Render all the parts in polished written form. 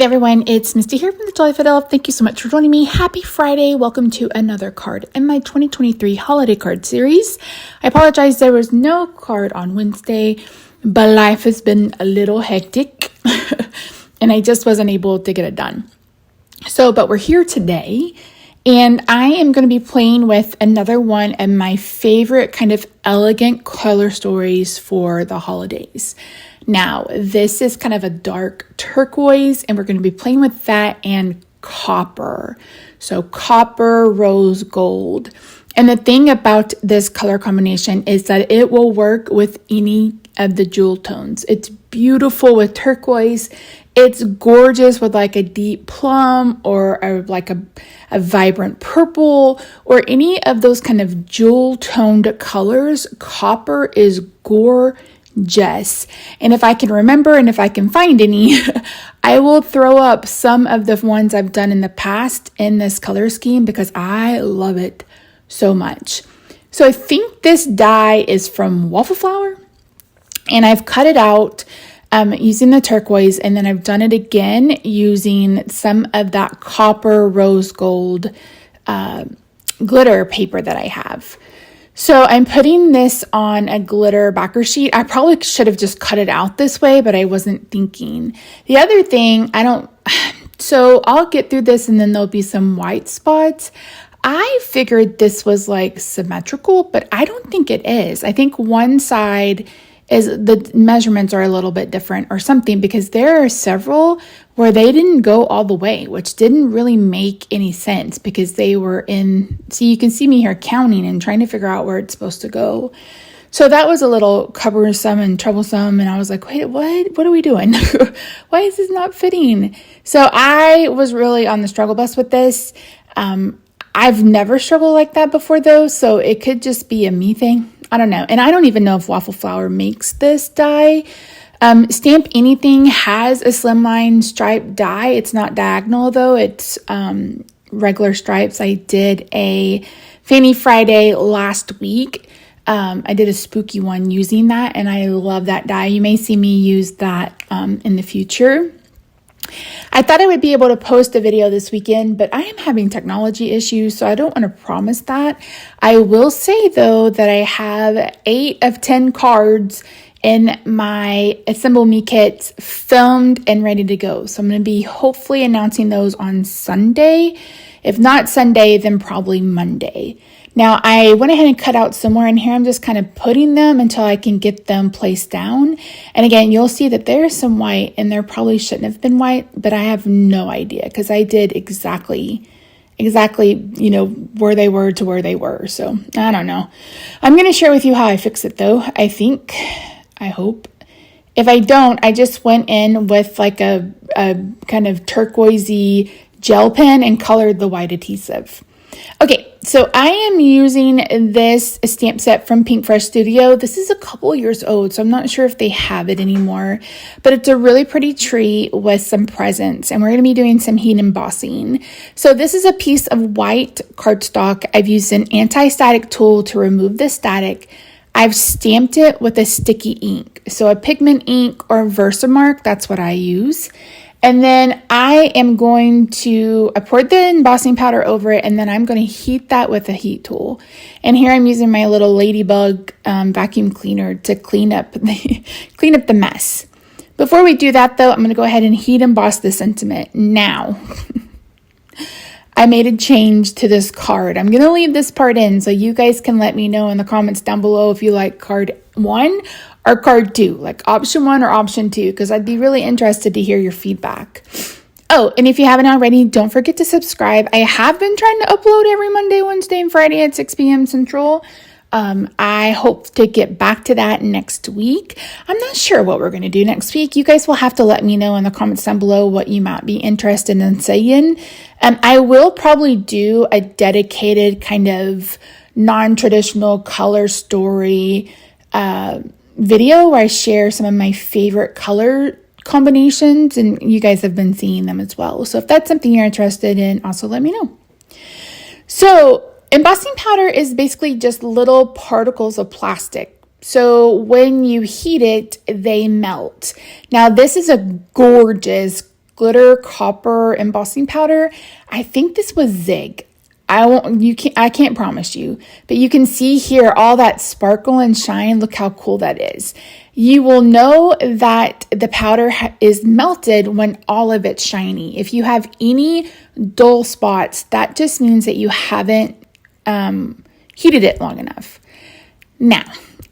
everyone, it's Misty here from TheJollyFatElf. Thank you so much for joining me. Happy Friday. Welcome to another card in my 2023 holiday card series. I apologize there was no card on Wednesday, but life has been a little hectic and I just wasn't able to get it done. But we're here today and I am going to be playing with another one of my favorite kind of elegant color stories for the holidays. Now, this is kind of a dark turquoise, and we're going to be playing with that and copper. So copper, rose gold. And the thing about this color combination is that it will work with any of the jewel tones. It's beautiful with turquoise. It's gorgeous with like a deep plum or a vibrant purple or any of those kind of jewel toned colors. Copper is gorgeous. And if I can remember and if I can find any, I will throw up some of the ones I've done in the past in this color scheme because I love it so much. So I think this die is from waffle flower and I've cut it out using the turquoise, and then I've done it again using some of that copper rose gold glitter paper that I have. So I'm putting this on a glitter backer sheet. I probably should have just cut it out this way, but I wasn't thinking. The other thing, so I'll get through this and then there'll be some white spots. I figured this was like symmetrical, but I don't think it is. I think one side is the measurements are a little bit different or something, because there are several where they didn't go all the way, which didn't really make any sense because they were see, you can see me here counting and trying to figure out where it's supposed to go. So that was a little cumbersome and troublesome. And I was like, wait, what are we doing? Why is this not fitting? So I was really on the struggle bus with this. I've never struggled like that before though. So it could just be a me thing. I don't know. And I don't even know if Waffle Flower makes this die. Stamp Anything has a slimline stripe die. It's not diagonal though. It's regular stripes. I did a Fanny Friday last week. I did a spooky one using that and I love that die. You may see me use that in the future. I thought I would be able to post a video this weekend, but I am having technology issues, so I don't want to promise that. I will say, though, that I have 8 of 10 cards in my Assemble Me kits filmed and ready to go. So I'm going to be hopefully announcing those on Sunday. If not Sunday, then probably Monday. Now, I went ahead and cut out some more in here. I'm just kind of putting them until I can get them placed down. And again, you'll see that there's some white and there probably shouldn't have been white, but I have no idea because I did exactly, where they were to where they were. So I don't know. I'm going to share with you how I fix it though. I hope. If I don't, I just went in with like a kind of turquoisey gel pen and colored the white adhesive. Okay, so I am using this stamp set from Pink Fresh Studio. This is a couple years old, so I'm not sure if they have it anymore, but it's a really pretty tree with some presents, and we're going to be doing some heat embossing. So this is a piece of white cardstock. I've used an anti-static tool to remove the static. I've stamped it with a sticky ink, so a pigment ink or Versamark, that's what I use. And then I poured the embossing powder over it, and then I'm going to heat that with a heat tool. And here I'm using my little ladybug vacuum cleaner to clean up the mess. Before we do that though, I'm going to go ahead and heat emboss the sentiment. Now, I made a change to this card. I'm going to leave this part in so you guys can let me know in the comments down below if you like card 1 or card 2, like option 1 or option 2, because I'd be really interested to hear your feedback. Oh, and if you haven't already, don't forget to subscribe. I have been trying to upload every Monday, Wednesday, and Friday at 6 p.m. Central. I hope to get back to that next week. I'm not sure what we're going to do next week. You guys will have to let me know in the comments down below what you might be interested in saying. I will probably do a dedicated kind of non-traditional color story video where I share some of my favorite color combinations, and you guys have been seeing them as well. So if that's something you're interested in, also let me know. So embossing powder is basically just little particles of plastic. So when you heat it, they melt. Now this is a gorgeous glitter copper embossing powder. I think this was Zig. I can't promise you, but you can see here all that sparkle and shine. Look how cool that is. You will know that the powder is melted when all of it's shiny. If you have any dull spots, that just means that you haven't heated it long enough. Now,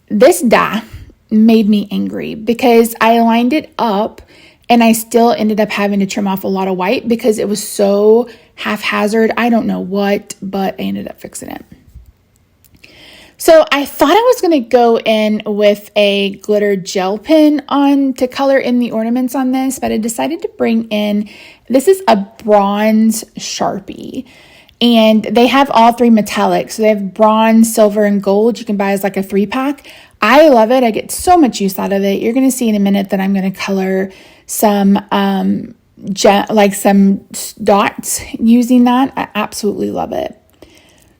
this die made me angry because I lined it up and I still ended up having to trim off a lot of white because it was so haphazard. I don't know what, but I ended up fixing it. So I thought I was going to go in with a glitter gel pen on to color in the ornaments on this, but I decided to bring in, this is a bronze Sharpie. And they have all three metallics. So they have bronze, silver, and gold. You can buy as like a 3-pack. I love it. I get so much use out of it. You're going to see in a minute that I'm going to color some some dots using that. I absolutely love it.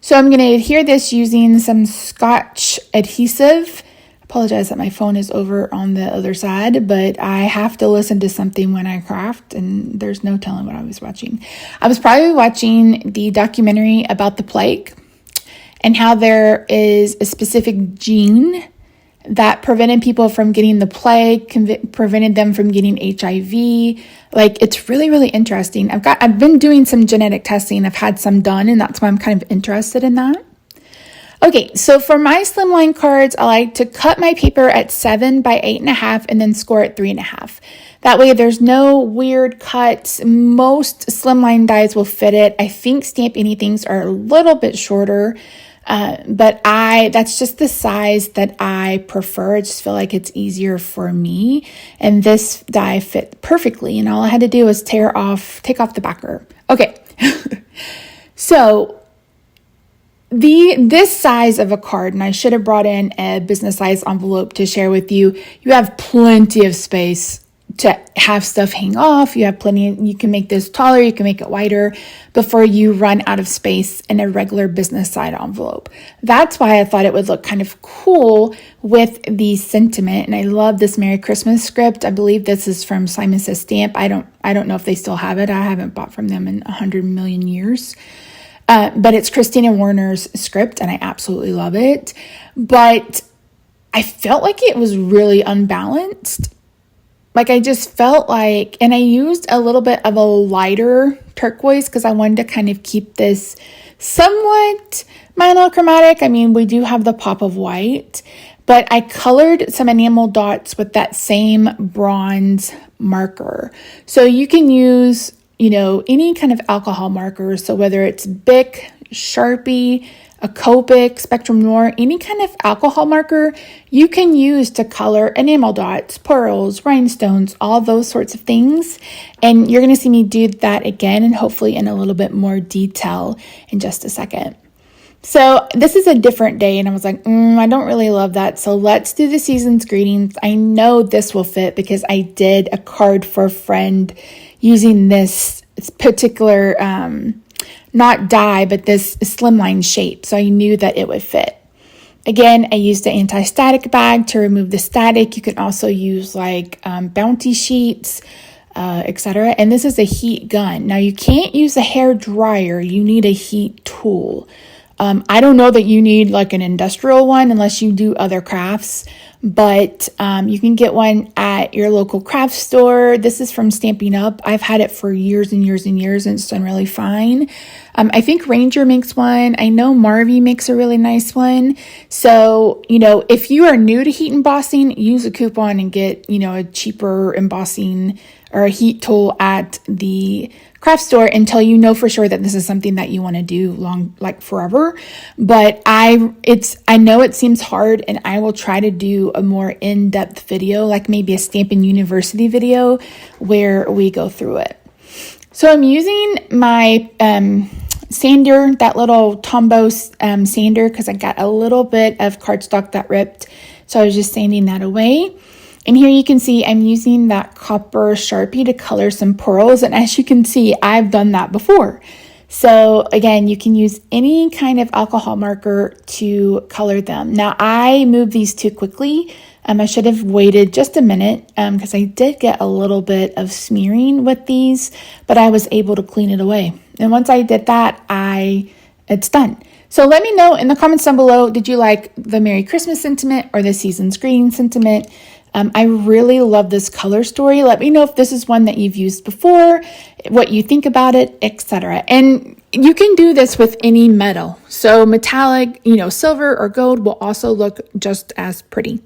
So I'm going to adhere this using some Scotch adhesive. I apologize that my phone is over on the other side, but I have to listen to something when I craft, and there's no telling what I was watching. I was probably watching the documentary about the plague and how there is a specific gene that prevented people from getting the plague, prevented them from getting HIV. Like, it's really, really interesting. I've been doing some genetic testing. I've had some done, and that's why I'm kind of interested in that. Okay, so for my slimline cards, I like to cut my paper at 7 by 8.5 and then score at 3.5. That way there's no weird cuts. Most slimline dies will fit it. I think Stamp Anythings are a little bit shorter, but that's just the size that I prefer. I just feel like it's easier for me. And this die fit perfectly. And all I had to do was take off the backer. Okay. So this size of a card, and I should have brought in a business size envelope to share with you. You have plenty of space to have stuff hang off. You have plenty. You can make this taller, you can make it wider before you run out of space in a regular business side envelope. That's why I thought it would look kind of cool with the sentiment. And I love this Merry Christmas script. I believe this is from Simon Says Stamp. I don't know if they still have it. I haven't bought from them in 100 million years. But it's Christina Warner's script, and I absolutely love it. But I felt like it was really unbalanced. Like, I just felt like, and I used a little bit of a lighter turquoise because I wanted to kind of keep this somewhat monochromatic. I mean, we do have the pop of white, but I colored some enamel dots with that same bronze marker. So you can use, any kind of alcohol marker. So whether it's Bic, Sharpie, a Copic, Spectrum Noir, any kind of alcohol marker you can use to color enamel dots, pearls, rhinestones, all those sorts of things. And you're going to see me do that again, and hopefully in a little bit more detail in just a second. So this is a different day, and I was like, I don't really love that. So let's do the season's greetings. I know this will fit because I did a card for a friend using this particular, not die, but this slimline shape. So I knew that it would fit. Again, I used an anti-static bag to remove the static. You can also use bounty sheets, etc. And this is a heat gun. Now you can't use a hair dryer. You need a heat tool. I don't know that you need an industrial one unless you do other crafts, but you can get one at your local craft store. This is from Stampin' Up. I've had it for years and years and years, and it's done really fine. I think Ranger makes one. I know Marvy makes a really nice one. So, if you are new to heat embossing, use a coupon and get, a cheaper embossing or a heat tool at the craft store until you know for sure that this is something that you want to do forever. But I know it seems hard, and I will try to do a more in-depth video, like maybe a Stampin' University video where we go through it. So I'm using my sander, that little Tombow sander, because I got a little bit of cardstock that ripped. So I was just sanding that away. And here you can see I'm using that copper Sharpie to color some pearls. And as you can see, I've done that before. So again, you can use any kind of alcohol marker to color them. Now, I moved these too quickly. I should have waited just a minute because I did get a little bit of smearing with these, but I was able to clean it away. And once I did that, it's done. So let me know in the comments down below, did you like the Merry Christmas sentiment or the Season's Greeting sentiment? I really love this color story. Let me know if this is one that you've used before, what you think about it, etc. And you can do this with any metal. So metallic, silver or gold will also look just as pretty.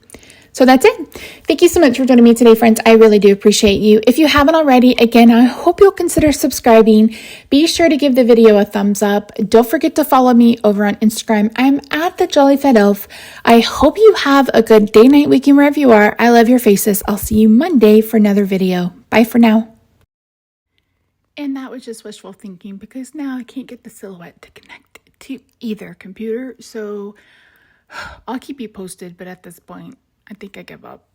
So that's it. Thank you so much for joining me today, friends. I really do appreciate you. If you haven't already, again, I hope you'll consider subscribing. Be sure to give the video a thumbs up. Don't forget to follow me over on Instagram. I'm at TheJollyFatElf. I hope you have a good day, night, weekend, wherever you are. I love your faces. I'll see you Monday for another video. Bye for now. And that was just wishful thinking because now I can't get the silhouette to connect to either computer. So I'll keep you posted, but at this point, I think I give up.